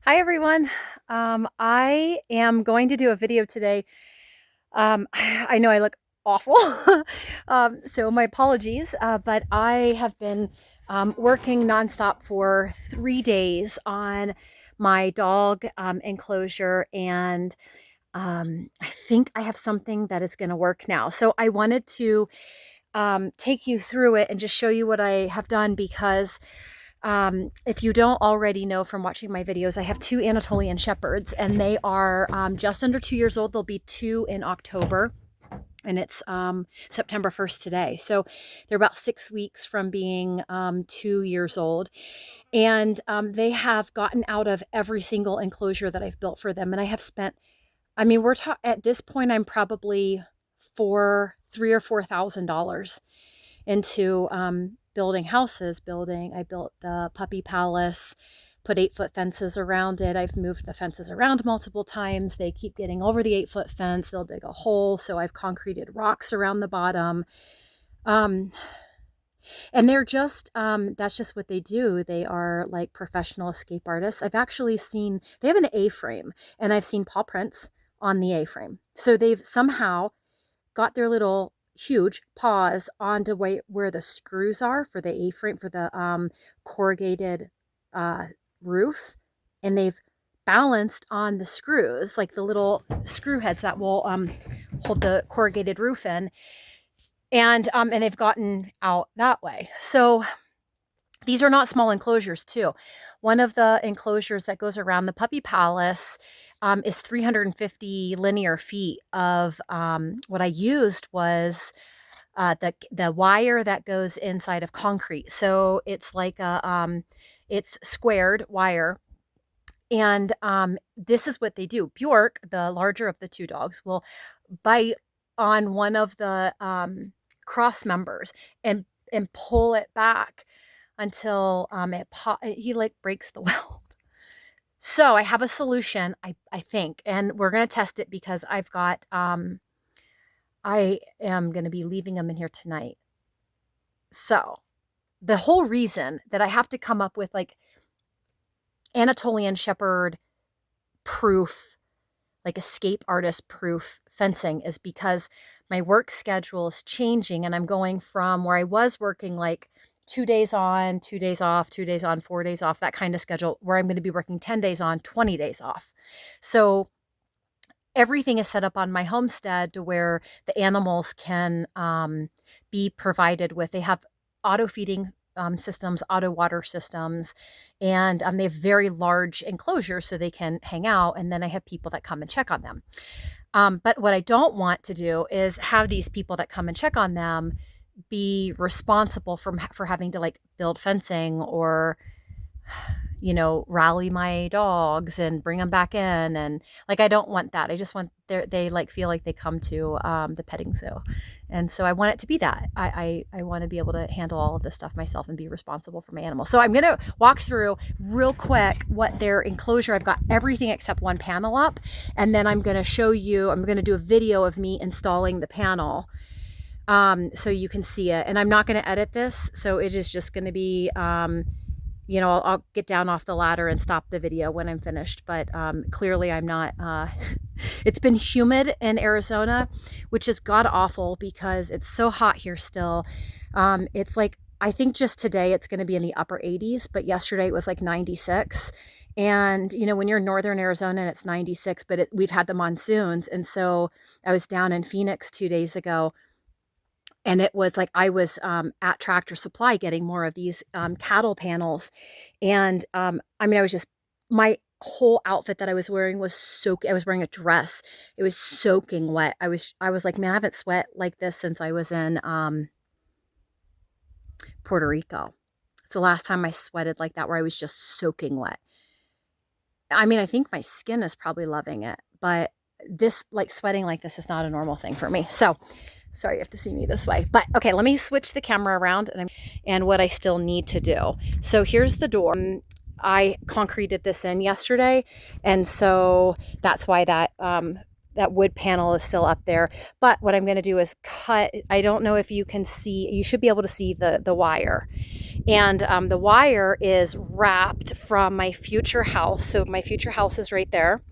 Hi everyone. I am going to do a video today. I know I look awful, so my apologies, but I have been working nonstop for 3 days on my dog enclosure, and I think I have something that is going to work now. So I wanted to take you through it and just show you what I have done because if you don't already know from watching my videos, I have two Anatolian shepherds, and they are just under 2 years old. They'll be 2 in October, and it's September 1st today. So they're about 6 weeks from being 2 years old. And they have gotten out of every single enclosure that I've built for them. And I have spent, I mean, at this point, I'm probably $3,000 or $4,000 into building houses. I built the puppy palace, put 8-foot fences around it. I've moved the fences around multiple times. They keep getting over the 8-foot fence. They'll dig a hole. So I've concreted rocks around the bottom. And they're just, that's just what they do. They are like professional escape artists. I've actually seen, they have an A-frame, and I've seen paw prints on the A-frame. So they've somehow got their little huge paws onto where the screws are for the A-frame, for the corrugated roof, and they've balanced on the screws, like the little screw heads that will hold the corrugated roof in, and they've gotten out that way. So these are not small enclosures too. One of the enclosures that goes around the puppy palace is 350 linear feet of what I used was the wire that goes inside of concrete. So it's like it's squared wire. And this is what they do. Bjork, the larger of the two dogs, will bite on one of the cross members and pull it back until he like breaks the weld. So I have a solution, I think, and we're going to test it because I am going to be leaving them in here tonight. So the whole reason that I have to come up with like Anatolian shepherd proof, like escape artist proof fencing is because my work schedule is changing, and I'm going from where I was working like 2 days on, 2 days off, 2 days on, 4 days off, that kind of schedule, where I'm going to be working 10 days on, 20 days off. So everything is set up on my homestead to where the animals can be provided with. They have auto feeding systems, auto water systems, and they have very large enclosures so they can hang out. And then I have people that come and check on them. But what I don't want to do is have these people that come and check on them be responsible for having to like build fencing or rally my dogs and bring them back in, and like I don't want that. I just want they like feel like they come to the petting zoo, and so I want it to be that I want to be able to handle all of this stuff myself and be responsible for my animals. So I'm gonna walk through real quick what their enclosure. I've got everything except one panel up, and then I'm gonna show you. I'm gonna do a video of me installing the panel. So you can see it, and I'm not going to edit this, so it is just going to be I'll get down off the ladder and stop the video when I'm finished, but clearly I'm not it's been humid in Arizona, which is god awful because it's so hot here still. It's like, I think just today it's going to be in the upper 80s, but yesterday it was like 96. And when you're in northern Arizona and it's 96, but we've had the monsoons, and so I was down in Phoenix 2 days ago. And it was like I was at Tractor Supply getting more of these cattle panels. And I was just, my whole outfit that I was wearing was soaking. I was wearing a dress. It was soaking wet. I was like, man, I haven't sweat like this since I was in Puerto Rico. It's the last time I sweated like that, where I was just soaking wet. I think my skin is probably loving it, but this, like, sweating like this is not a normal thing for me. So sorry you have to see me this way. But okay, let me switch the camera around and what I still need to do. So here's the door. I concreted this in yesterday, and so that's why that that wood panel is still up there. But what I'm going to do is cut. I don't know if you can see, you should be able to see the wire. And the wire is wrapped from my future house. So my future house is right there.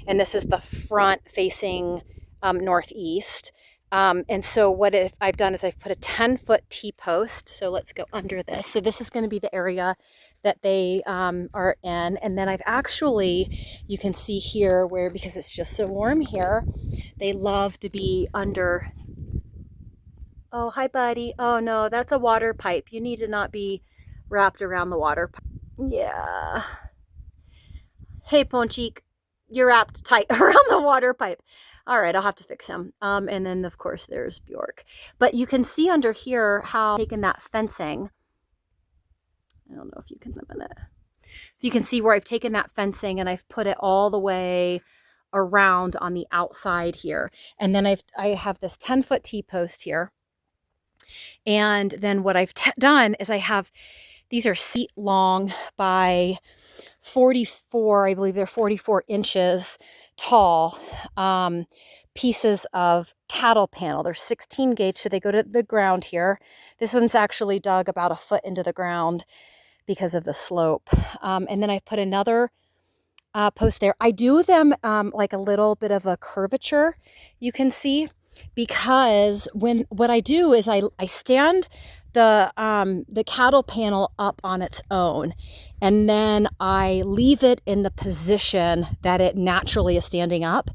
And this is the front facing northeast. And so what I've done is I've put a 10-foot T-post. So let's go under this. So this is going to be the area that they are in. And then I've actually, you can see here where, because it's just so warm here, they love to be under. Oh, hi, buddy. Oh, no, that's a water pipe. You need to not be wrapped around the water pipe. Yeah. Hey, Ponchik, you're wrapped tight around the water pipe. All right, I'll have to fix him. And then, of course, there's Bjork. But you can see under here how I've taken that fencing. I don't know if you can zoom in it. You can see where I've taken that fencing and I've put it all the way around on the outside here. And then I have this 10-foot T-post here. And then what I've done is I have, these are feet long by 44, I believe they're 44 inches tall, pieces of cattle panel. They're 16 gauge, so they go to the ground here. This one's actually dug about a foot into the ground because of the slope. And then I put another post there. I do them like a little bit of a curvature, you can see, because what I do is I stand the cattle panel up on its own, and then I leave it in the position that it naturally is standing up,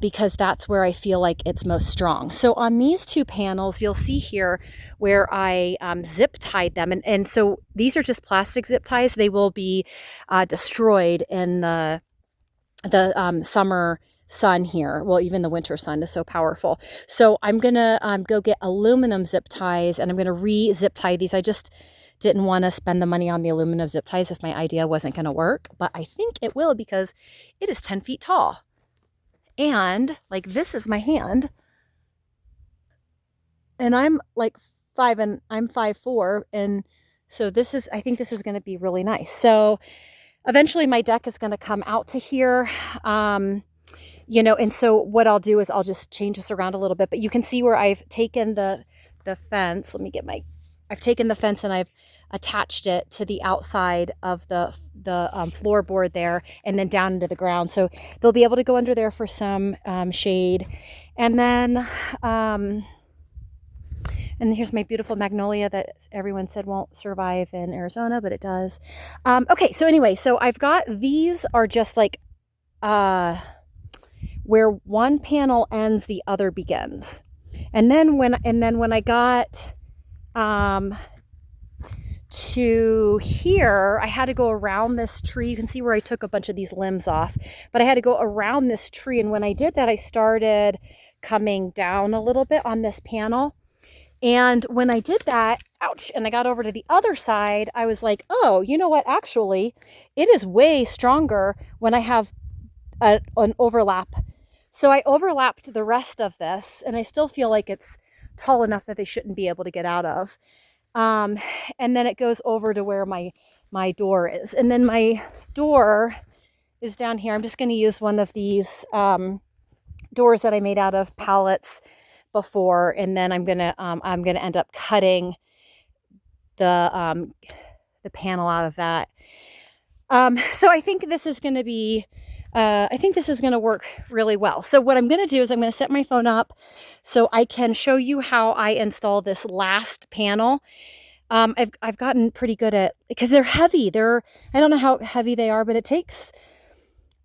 because that's where I feel like it's most strong. So on these two panels, you'll see here where I zip tied them, and so these are just plastic zip ties. They will be destroyed in the summer sun here. Well, even the winter sun is so powerful. So I'm gonna go get aluminum zip ties, and I'm gonna re-zip tie these. I just didn't want to spend the money on the aluminum zip ties if my idea wasn't gonna work, but I think it will because it is 10 feet tall. And like, this is my hand, and I'm like I'm 5'4", and so this is, I think this is gonna be really nice. So eventually my deck is gonna come out to here. You know, and so what I'll do is I'll just change this around a little bit, but you can see where I've taken the fence. Let me get I've taken the fence and I've attached it to the outside of the floorboard there, and then down into the ground. So they'll be able to go under there for some shade. And then, and here's my beautiful magnolia that everyone said won't survive in Arizona, but it does. Okay, so anyway, so I've got, these are just like, where one panel ends, the other begins. And then when I got to here, I had to go around this tree. You can see where I took a bunch of these limbs off, but I had to go around this tree. And when I did that, I started coming down a little bit on this panel. And when I did that, ouch, and I got over to the other side, I was like, oh, you know what? Actually, it is way stronger when I have an overlap. So I overlapped the rest of this, and I still feel like it's tall enough that they shouldn't be able to get out of. And then it goes over to where my door is. And then my door is down here. I'm just going to use one of these doors that I made out of pallets before, and then I'm gonna end up cutting the panel out of that. So I think this is going to be. I think this is going to work really well. So what I'm going to do is I'm going to set my phone up so I can show you how I install this last panel. I've gotten pretty good at, because they're heavy. I don't know how heavy they are, but it takes,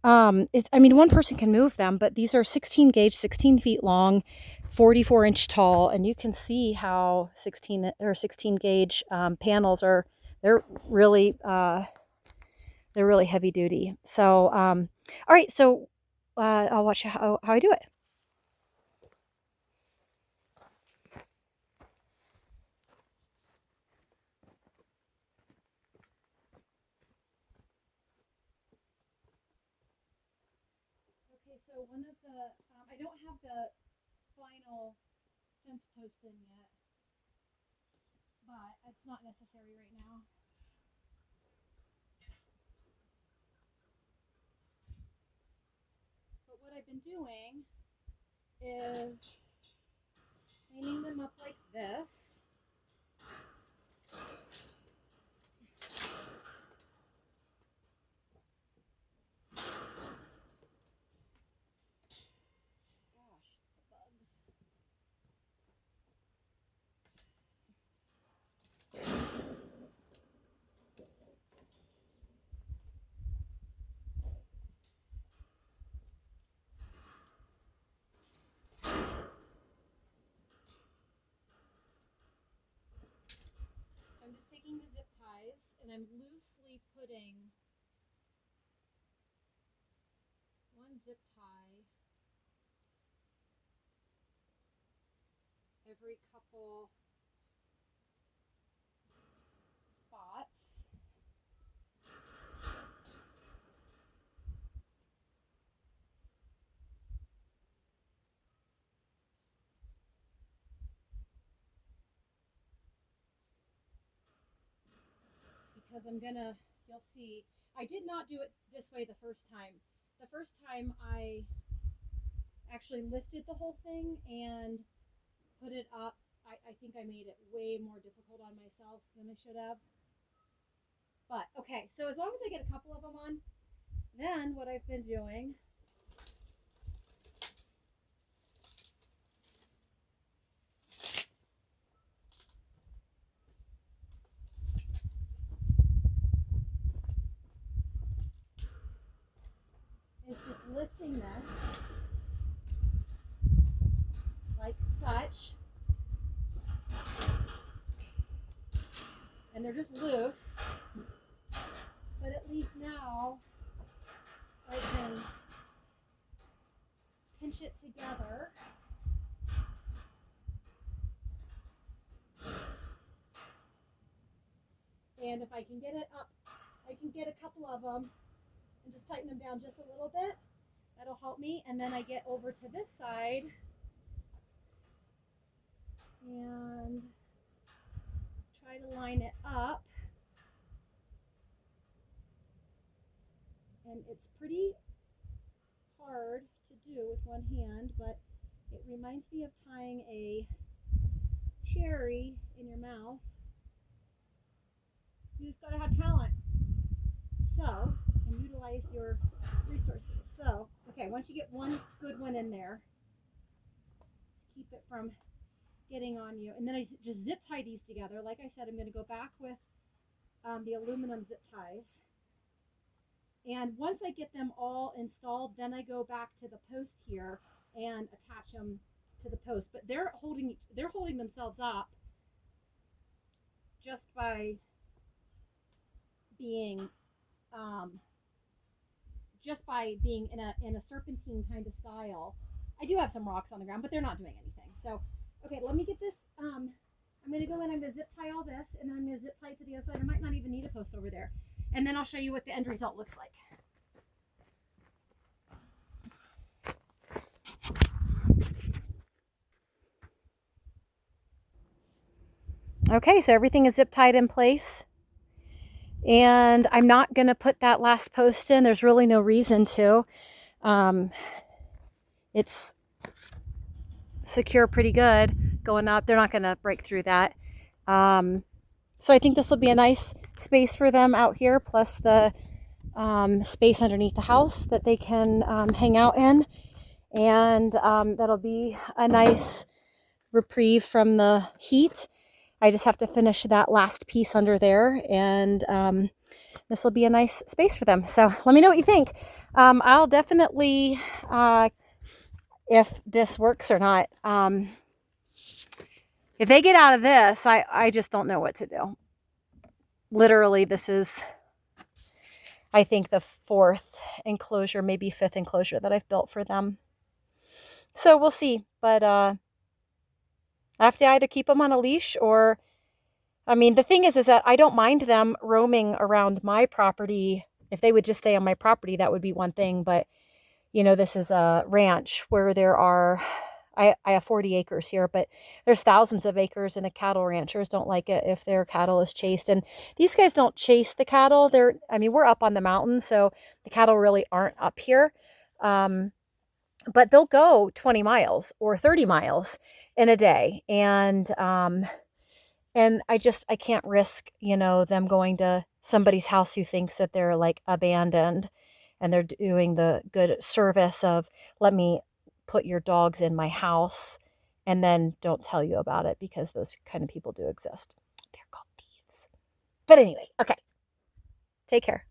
I mean, one person can move them, but these are 16 gauge, 16 feet long, 44 inch tall. And you can see how 16 gauge panels are, they're really heavy duty. So, all right, so I'll watch how I do it. Okay, so one of the, I don't have the final fence post in yet, but it's not necessary right now. what I've been doing is cleaning them up like this. Gosh, the bugs. So I'm just taking the zip ties and I'm loosely putting one zip tie every couple spots. Because you'll see, I did not do it this way the first time. The first time I actually lifted the whole thing and put it up. I think I made it way more difficult on myself than I should have. But okay, so as long as I get a couple of them on, then what I've been doing is just lifting this like such. And they're just loose, but at least now I can pinch it together. And if I can get it up, I can get a couple of them and just tighten them down just a little bit. That'll help me. And then I get over to this side and try to line it up. And it's pretty hard to do with one hand, but it reminds me of tying a cherry in your mouth. You just gotta have talent. So, and utilize your resources. So, okay, once you get one good one in there, keep it from getting on you. And then I just zip tie these together. Like I said, I'm gonna go back with the aluminum zip ties. And once I get them all installed, then I go back to the post here and attach them to the post. But they're holding themselves up just by being in a serpentine kind of style. I do have some rocks on the ground, but they're not doing anything. So, okay, let me get this. I'm going to go in, I'm going to zip tie all this, and then I'm going to zip tie to the other side. I might not even need a post over there. And then I'll show you what the end result looks like. Okay, so everything is zip tied in place. And I'm not going to put that last post in. There's really no reason to. It's secure pretty good going up. They're not going to break through that. So I think this will be a nice space for them out here, plus the space underneath the house that they can hang out in. And that'll be a nice reprieve from the heat. I just have to finish that last piece under there, and this will be a nice space for them. So let me know what you think. I'll definitely, if this works or not, if they get out of this, I just don't know what to do. Literally, this is, I think, the 4th enclosure, maybe 5th enclosure that I've built for them. So we'll see. But I have to either keep them on a leash or, I mean, the thing is that I don't mind them roaming around my property. If they would just stay on my property, that would be one thing. But, you know, this is a ranch where there are, I have 40 acres here, but there's thousands of acres, and the cattle ranchers don't like it if their cattle is chased. And these guys don't chase the cattle. We're up on the mountain, so the cattle really aren't up here. but they'll go 20 miles or 30 miles in a day. And I can't risk, them going to somebody's house who thinks that they're like abandoned and they're doing the good service of, let me put your dogs in my house and then don't tell you about it, because those kind of people do exist. They're called thieves. But anyway, okay. Take care.